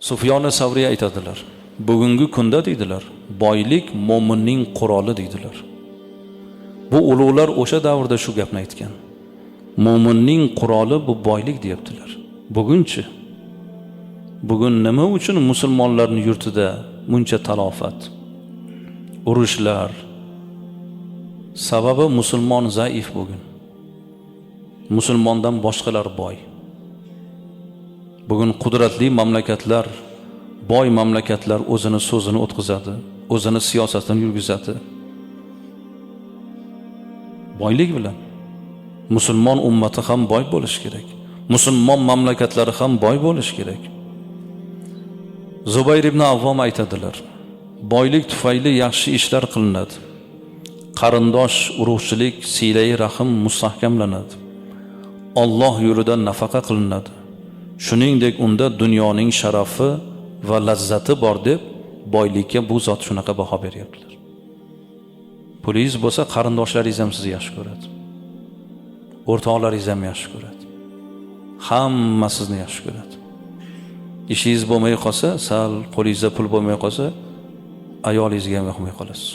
Sufyon Savriy aytadilar, bugungi kunda deydilar, boylik mo'minning quroli deydilar. Bu ulug'lar o'sha davrda shu gapni aytgan. Mo'minning quroli bu boylik deyaptilar. Bugunchi bugun nima uchun musulmonlarning yurtida buncha talofat, urushlar? Sababi musulmon zaif bugun. Musulmondan boshqalar boy. Bugun qudratli mamlakatlar, boy mamlakatlar o'zini so'zini o'tkazadi, o'zini siyosatini yurgizadi. Boylik bilan musulmon ummati ham boy bo'lishi kerak. Musulmon mamlakatlari ham boy bo'lishi kerak. Zubayr ibn Avvom aytadilar, boylik tufayli yaxshi ishlar qilinadi. Qarindosh urug'chilik, silai rahim mustahkamlanadi. Alloh yo'lida nafaqa qilinadi. Shuningdek unda dunyoning sharafi va lazzati bor deb boylikka bu zot shunaqa baho beryaptilar. Pulingiz bo'lsa qarindoshlaringiz ham sizni yaxshi ko'radi. O'rtoqlaringiz ham yaxshi ko'radi. Hamma sizni yaxshi ko'radi. Ishingiz bo'lmay qolsa, sal qo'lingizda pul bo'lmay qolsa, ayolingizga ham yoqmay qolasiz.